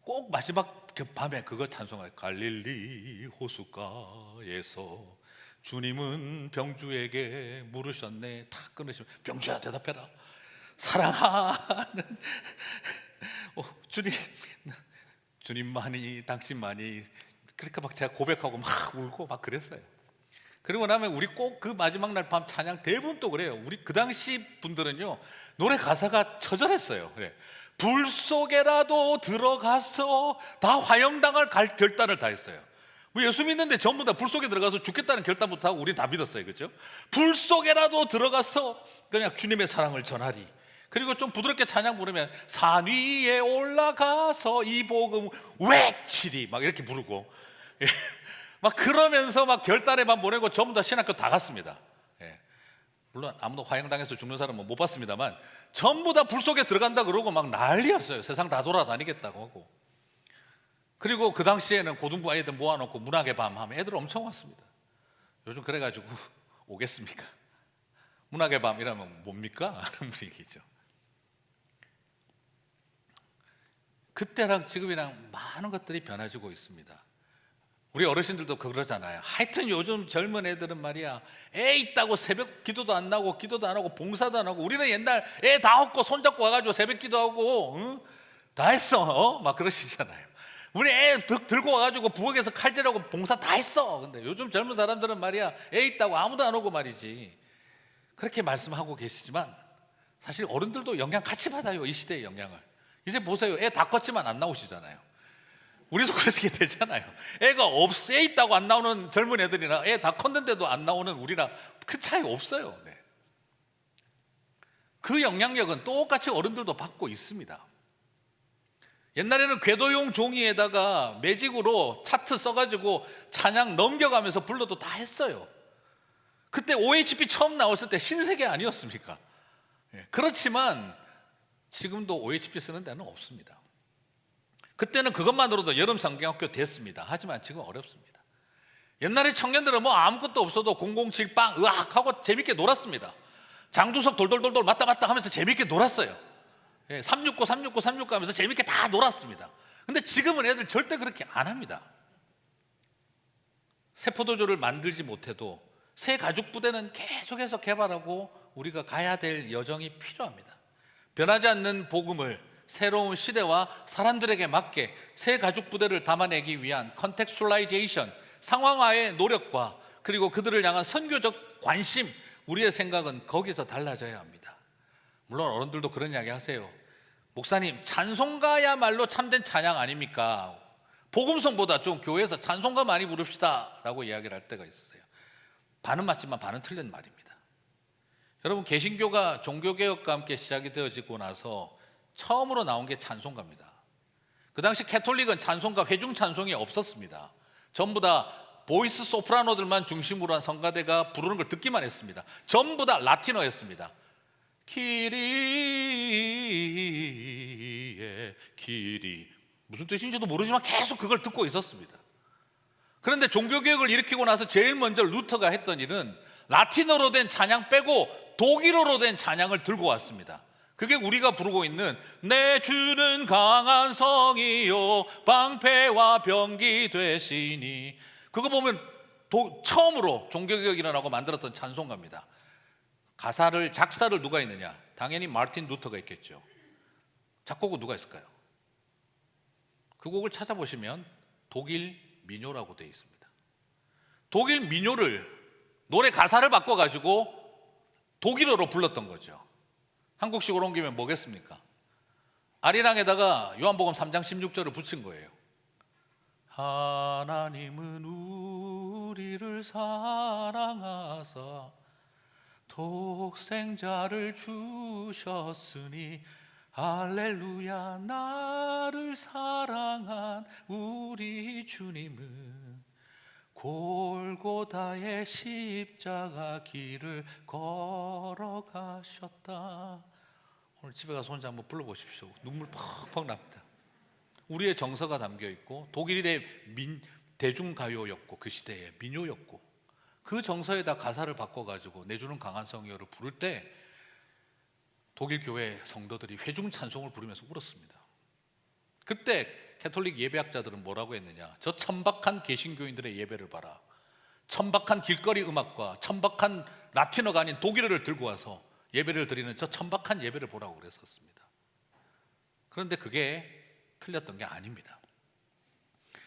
꼭 마지막 밤에 그거 찬송해요. 갈릴리 호숫가에서 주님은 병주에게 물으셨네. 탁 끊으시면, 병주야 대답해라. 사랑하는 주님만이, 당신만이. 그러니까 막 제가 고백하고 막 울고 막 그랬어요. 그리고 나면 우리 꼭 그 마지막 날 밤 찬양 대부분 또 그래요. 우리 그 당시 분들은요, 노래 가사가 처절했어요. 그래. 불 속에라도 들어가서 다 화형당할 결단을 다 했어요. 뭐 예수 믿는데 전부 다 불 속에 들어가서 죽겠다는 결단부터 하고 우리 다 믿었어요. 그렇죠? 불 속에라도 들어가서 그냥 주님의 사랑을 전하리. 그리고 좀 부드럽게 찬양 부르면 산 위에 올라가서 이 복음 외치리, 막 이렇게 부르고 막 그러면서 막 결단에만 보내고 전부 다 신학교 다 갔습니다. 물론 아무도 화형당해서 죽는 사람은 못 봤습니다만 전부 다 불 속에 들어간다 그러고 막 난리였어요. 세상 다 돌아다니겠다고 하고. 그리고 그 당시에는 고등부 아이들 모아놓고 문학의 밤 하면 애들 엄청 왔습니다. 요즘 그래가지고 오겠습니까? 문학의 밤 이라면 뭡니까? 그런 분위기죠. 그때랑 지금이랑 많은 것들이 변해지고 있습니다. 우리 어르신들도 그러잖아요. 하여튼 요즘 젊은 애들은 말이야, 애 있다고 새벽 기도도 안 나고 기도도 안 하고 봉사도 안 하고, 우리는 옛날 애 다 얻고 손잡고 와가지고 새벽 기도하고 응? 다 했어. 막 그러시잖아요. 우리 애 들고 와가지고 부엌에서 칼질하고 봉사 다 했어. 근데 요즘 젊은 사람들은 말이야, 애 있다고 아무도 안 오고 말이지. 그렇게 말씀하고 계시지만 사실 어른들도 영향 같이 받아요. 이 시대의 영향을. 이제 보세요. 애 다 컸지만 안 나오시잖아요. 우리도 그렇게 되잖아요. 애 있다고 안 나오는 젊은 애들이나 애 다 컸는데도 안 나오는 우리랑 큰 차이 없어요. 네. 그 영향력은 똑같이 어른들도 받고 있습니다. 옛날에는 궤도용 종이에다가 매직으로 차트 써가지고 찬양 넘겨가면서 불러도 다 했어요. 그때 OHP 처음 나왔을 때 신세계 아니었습니까? 그렇지만 지금도 OHP 쓰는 데는 없습니다. 그때는 그것만으로도 여름 성경학교 됐습니다. 하지만 지금 어렵습니다. 옛날에 청년들은 뭐 아무것도 없어도 007 빵 으악 하고 재밌게 놀았습니다. 장두석 돌돌돌돌 맞다 하면서 재밌게 놀았어요. 369 하면서 재밌게 다 놀았습니다. 근데 지금은 애들 절대 그렇게 안 합니다. 새 포도주를 만들지 못해도 새 가죽 부대는 계속해서 개발하고 우리가 가야 될 여정이 필요합니다. 변하지 않는 복음을 새로운 시대와 사람들에게 맞게 새 가죽 부대를 담아내기 위한 컨텍스츄얼라이제이션, 상황화의 노력과 그리고 그들을 향한 선교적 관심, 우리의 생각은 거기서 달라져야 합니다. 물론 어른들도 그런 이야기 하세요. 목사님, 찬송가야말로 참된 찬양 아닙니까? 복음성보다 좀 교회에서 찬송가 많이 부릅시다 라고 이야기를 할 때가 있으세요. 반은 맞지만 반은 틀린 말입니다. 여러분, 개신교가 종교개혁과 함께 시작이 되어지고 나서 처음으로 나온 게 찬송가입니다. 그 당시 캐톨릭은 찬송가, 회중 찬송이 없었습니다. 전부 다 보이스 소프라노들만 중심으로 한 성가대가 부르는 걸 듣기만 했습니다. 전부 다 라틴어였습니다. 키리에 키리, 무슨 뜻인지도 모르지만 계속 그걸 듣고 있었습니다. 그런데 종교개혁을 일으키고 나서 제일 먼저 루터가 했던 일은 라틴어로 된 찬양 빼고 독일어로 된 찬양을 들고 왔습니다. 그게 우리가 부르고 있는 내 주는 강한 성이요 방패와 병기 되시니, 그거 보면 처음으로 종교개혁이 일어나고 만들었던 찬송가입니다. 작사를 누가 했느냐? 당연히 마르틴 루터가 했겠죠. 작곡은 누가 했을까요? 그 곡을 찾아보시면 독일 민요라고 되어 있습니다. 독일 민요를 노래 가사를 바꿔가지고 독일어로 불렀던 거죠. 한국식으로 옮기면 뭐겠습니까? 아리랑에다가 요한복음 3장 16절을 붙인 거예요. 하나님은 우리를 사랑하사 독생자를 주셨으니 할렐루야 나를 사랑한 우리 주님은 골고다의 십자가 길을 걸어가셨다. 오늘 집에 가서 혼자 한번 불러보십시오. 눈물 펑펑 납니다. 우리의 정서가 담겨있고 독일의 대중가요였고 그 시대의 민요였고 그 정서에다 가사를 바꿔가지고 내주는 강한 성요를 부를 때 독일 교회 성도들이 회중 찬송을 부르면서 울었습니다. 그때 캐톨릭 예배학자들은 뭐라고 했느냐, 저 천박한 개신교인들의 예배를 봐라, 천박한 길거리 음악과 천박한 라틴어가 아닌 독일어를 들고 와서 예배를 드리는 저 천박한 예배를 보라고 그랬었습니다. 그런데 그게 틀렸던 게 아닙니다.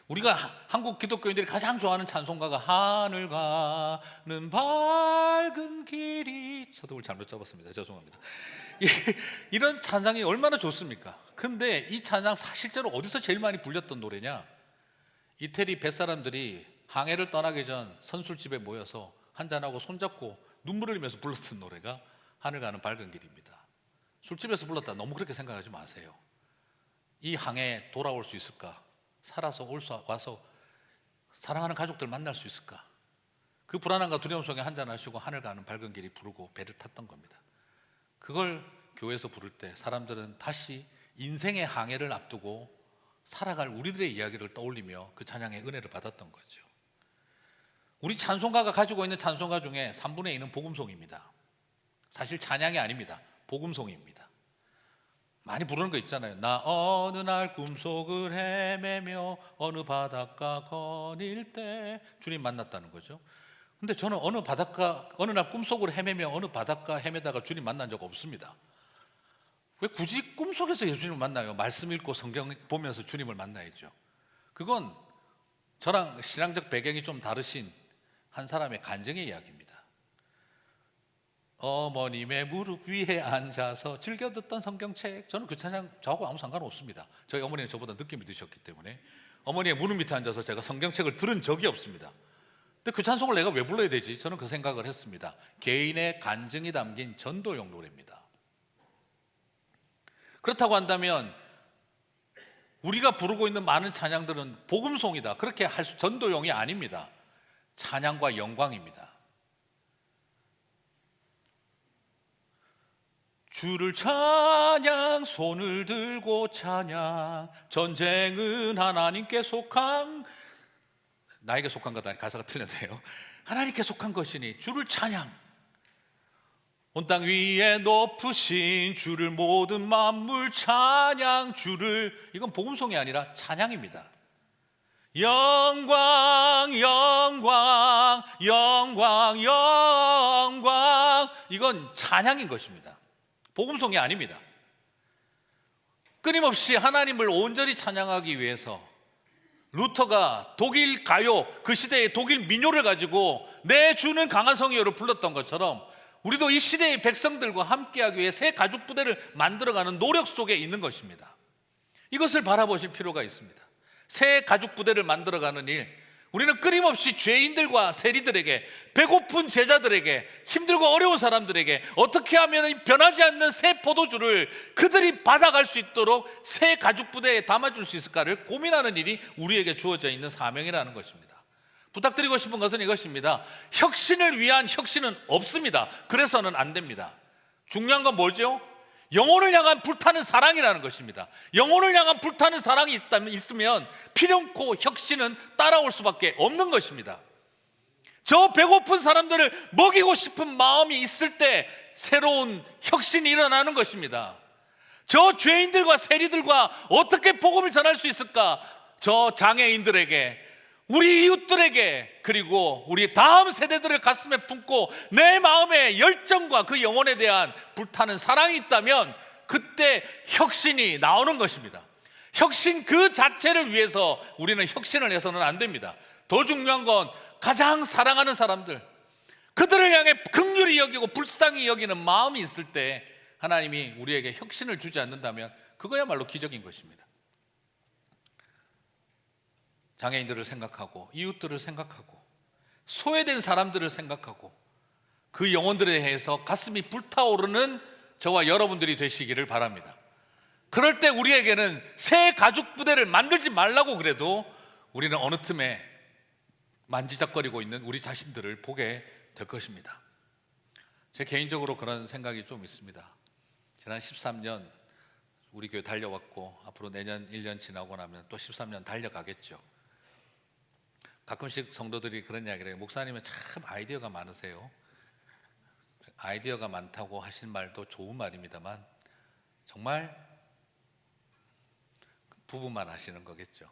우리가 한국 기독교인들이 가장 좋아하는 찬송가가 하늘 가는 밝은 길이, 저도 잘못 잡았습니다. 죄송합니다. 이런 찬양이 얼마나 좋습니까? 근데 이 찬양 실제로 어디서 제일 많이 불렸던 노래냐? 이태리 뱃사람들이 항해를 떠나기 전 선술집에 모여서 한잔하고 손잡고 눈물을 흘리면서 불렀던 노래가 하늘 가는 밝은 길입니다. 술집에서 불렀다 너무 그렇게 생각하지 마세요. 이 항해 돌아올 수 있을까? 살아서 와서 사랑하는 가족들 만날 수 있을까? 그 불안함과 두려움 속에 한잔하시고 하늘 가는 밝은 길이 부르고 배를 탔던 겁니다. 그걸 교회에서 부를 때 사람들은 다시 인생의 항해를 앞두고 살아갈 우리들의 이야기를 떠올리며 그 찬양의 은혜를 받았던 거죠. 우리 찬송가가 가지고 있는 찬송가 중에 3분의 2는 복음송입니다. 사실 찬양이 아닙니다. 복음송입니다. 많이 부르는 거 있잖아요. 나 어느 날 꿈속을 헤매며 어느 바닷가 거닐 때 주님 만났다는 거죠. 근데 저는 어느 날 꿈속을 헤매며 어느 바닷가 헤매다가 주님 만난 적 없습니다. 왜 굳이 꿈속에서 예수님을 만나요? 말씀 읽고 성경 보면서 주님을 만나야죠. 그건 저랑 신앙적 배경이 좀 다르신 한 사람의 간증의 이야기입니다. 어머님의 무릎 위에 앉아서 즐겨 듣던 성경책, 저는 그 찬양 저하고 아무 상관없습니다. 저희 어머니는 저보다 늦게 믿으셨기 때문에 어머니의 무릎 밑에 앉아서 제가 성경책을 들은 적이 없습니다. 근데 그 찬송을 내가 왜 불러야 되지? 저는 그 생각을 했습니다. 개인의 간증이 담긴 전도용 노래입니다. 그렇다고 한다면 우리가 부르고 있는 많은 찬양들은 복음송이다, 그렇게 할 수, 전도용이 아닙니다. 찬양과 영광입니다. 주를 찬양, 손을 들고 찬양, 전쟁은 하나님께 속한, 나에게 속한 것 아니, 가사가 틀렸네요. 하나님께 속한 것이니 주를 찬양, 온 땅 위에 높으신 주를 모든 만물 찬양, 주를, 이건 복음송이 아니라 찬양입니다. 영광 영광 영광 영광, 이건 찬양인 것입니다. 복음송이 아닙니다. 끊임없이 하나님을 온전히 찬양하기 위해서 루터가 독일 가요, 그 시대의 독일 민요를 가지고 내 주는 강한 성요를 불렀던 것처럼 우리도 이 시대의 백성들과 함께하기 위해 새 가죽 부대를 만들어가는 노력 속에 있는 것입니다. 이것을 바라보실 필요가 있습니다. 새 가죽 부대를 만들어가는 일, 우리는 끊임없이 죄인들과 세리들에게, 배고픈 제자들에게, 힘들고 어려운 사람들에게 어떻게 하면 변하지 않는 새 포도주를 그들이 받아갈 수 있도록 새 가죽 부대에 담아줄 수 있을까를 고민하는 일이 우리에게 주어져 있는 사명이라는 것입니다. 부탁드리고 싶은 것은 이것입니다. 혁신을 위한 혁신은 없습니다. 그래서는 안 됩니다. 중요한 건 뭐죠? 영혼을 향한 불타는 사랑이라는 것입니다. 영혼을 향한 불타는 사랑이 있으면 필연코 혁신은 따라올 수밖에 없는 것입니다. 저 배고픈 사람들을 먹이고 싶은 마음이 있을 때 새로운 혁신이 일어나는 것입니다. 저 죄인들과 세리들과 어떻게 복음을 전할 수 있을까? 저 장애인들에게, 우리 이웃들에게, 그리고 우리 다음 세대들을 가슴에 품고 내 마음의 열정과 그 영혼에 대한 불타는 사랑이 있다면 그때 혁신이 나오는 것입니다. 혁신 그 자체를 위해서 우리는 혁신을 해서는 안 됩니다. 더 중요한 건 가장 사랑하는 사람들, 그들을 향해 긍휼히 여기고 불쌍히 여기는 마음이 있을 때 하나님이 우리에게 혁신을 주지 않는다면 그거야말로 기적인 것입니다. 장애인들을 생각하고 이웃들을 생각하고 소외된 사람들을 생각하고 그 영혼들에 대해서 가슴이 불타오르는 저와 여러분들이 되시기를 바랍니다. 그럴 때 우리에게는 새 가죽 부대를 만들지 말라고 그래도 우리는 어느 틈에 만지작거리고 있는 우리 자신들을 보게 될 것입니다. 제 개인적으로 그런 생각이 좀 있습니다. 지난 13년 우리 교회 달려왔고 앞으로 내년 1년 지나고 나면 또 13년 달려가겠죠. 가끔씩 성도들이 그런 이야기를 해요. 목사님은 참 아이디어가 많으세요. 아이디어가 많다고 하신 말도 좋은 말입니다만 정말 부분만 하시는 거겠죠.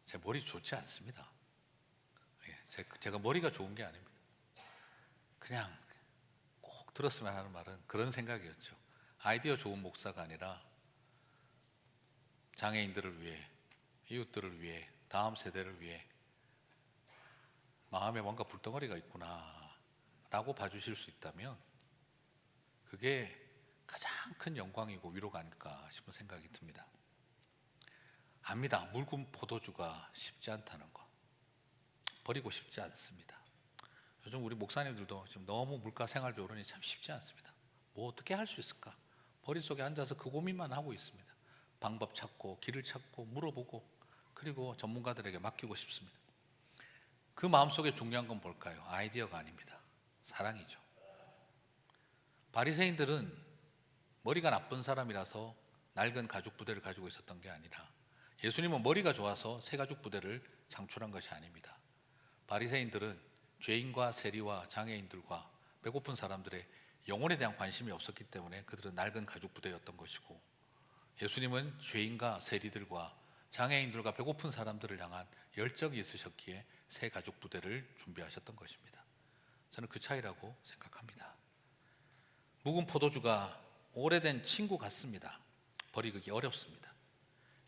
제 머리 좋지 않습니다. 제가 머리가 좋은 게 아닙니다. 그냥 꼭 들었으면 하는 말은 그런 생각이었죠. 아이디어 좋은 목사가 아니라 장애인들을 위해, 이웃들을 위해, 다음 세대를 위해 마음에 뭔가 불덩어리가 있구나 라고 봐주실 수 있다면 그게 가장 큰 영광이고 위로가 아닐까 싶은 생각이 듭니다. 압니다. 묽은 포도주가 쉽지 않다는 거. 버리고 싶지 않습니다. 요즘 우리 목사님들도 지금 너무 물가 생활비 오르니 참 쉽지 않습니다. 뭐 어떻게 할 수 있을까? 머릿속에 앉아서 그 고민만 하고 있습니다. 방법 찾고 길을 찾고 물어보고 그리고 전문가들에게 맡기고 싶습니다. 그 마음속에 중요한 건 뭘까요? 아이디어가 아닙니다. 사랑이죠. 바리새인들은 머리가 나쁜 사람이라서 낡은 가죽 부대를 가지고 있었던 게 아니라 예수님은 머리가 좋아서 새 가죽 부대를 창출한 것이 아닙니다. 바리새인들은 죄인과 세리와 장애인들과 배고픈 사람들의 영혼에 대한 관심이 없었기 때문에 그들은 낡은 가죽 부대였던 것이고, 예수님은 죄인과 세리들과 장애인들과 배고픈 사람들을 향한 열정이 있으셨기에 새 가죽 부대를 준비하셨던 것입니다. 저는 그 차이라고 생각합니다. 묵은 포도주가 오래된 친구 같습니다. 버리기 어렵습니다.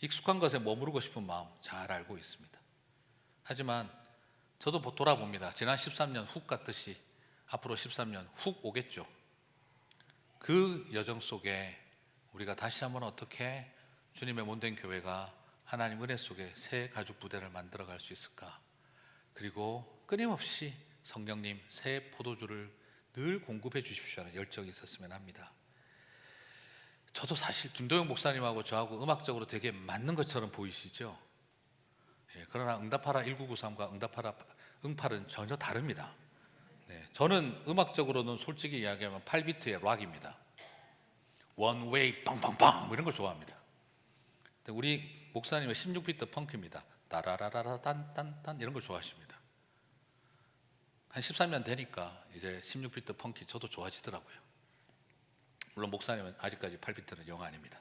익숙한 것에 머무르고 싶은 마음 잘 알고 있습니다. 하지만 저도 돌아봅니다. 지난 13년 훅 갔듯이 앞으로 13년 훅 오겠죠. 그 여정 속에 우리가 다시 한번 어떻게 주님의 몸된 교회가 하나님 은혜 속에 새 가죽 부대를 만들어 갈 수 있을까? 그리고 끊임없이 성령님 새 포도주를 늘 공급해 주십시오 하는 열정이 있었으면 합니다. 저도 사실 김도영 목사님하고 저하고 음악적으로 되게 맞는 것처럼 보이시죠? 그러나 응답하라 1993과 응답하라 응팔은 전혀 다릅니다. 저는 음악적으로는 솔직히 이야기하면 8비트의 락입니다. 원웨이 빵빵빵 뭐 이런 걸 좋아합니다. 우리 목사님은 16비트 펑크입니다. 따라라라라 딴딴딴 이런 걸 좋아하십니다. 한 13년 되니까 이제 16비트 펑키 저도 좋아지더라고요. 물론 목사님은 아직까지 8비트는 영 아닙니다.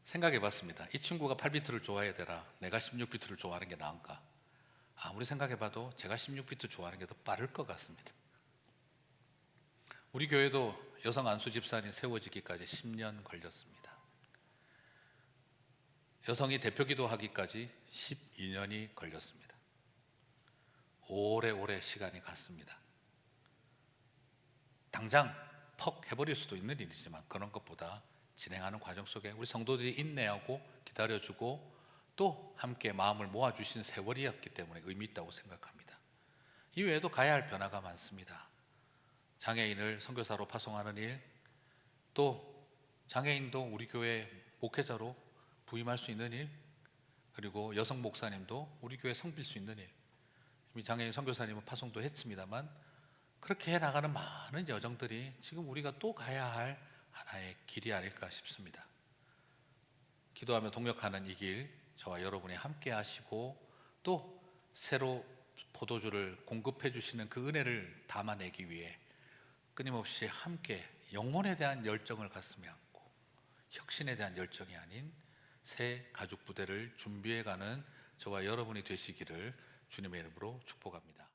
생각해 봤습니다. 이 친구가 8비트를 좋아해야 되나 내가 16비트를 좋아하는 게 나은가? 아무리 생각해 봐도 제가 16비트 좋아하는 게 더 빠를 것 같습니다. 우리 교회도 여성 안수 집사님 세워지기까지 10년 걸렸습니다. 여성이 대표기도 하기까지 12년이 걸렸습니다. 오래오래 시간이 갔습니다. 당장 퍽 해버릴 수도 있는 일이지만 그런 것보다 진행하는 과정 속에 우리 성도들이 인내하고 기다려주고 또 함께 마음을 모아주신 세월이었기 때문에 의미 있다고 생각합니다. 이외에도 가야 할 변화가 많습니다. 장애인을 선교사로 파송하는 일, 또 장애인도 우리 교회 목회자로 부임할 수 있는 일, 그리고 여성 목사님도 우리 교회 섬길 수 있는 일. 이미 장애인 선교사님은 파송도 했습니다만 그렇게 해나가는 많은 여정들이 지금 우리가 또 가야 할 하나의 길이 아닐까 싶습니다. 기도하며 동역하는 이 길 저와 여러분이 함께 하시고 또 새로 포도주를 공급해 주시는 그 은혜를 담아내기 위해 끊임없이 함께 영혼에 대한 열정을 가슴에 안고 혁신에 대한 열정이 아닌 새 가죽 부대를 준비해가는 저와 여러분이 되시기를 주님의 이름으로 축복합니다.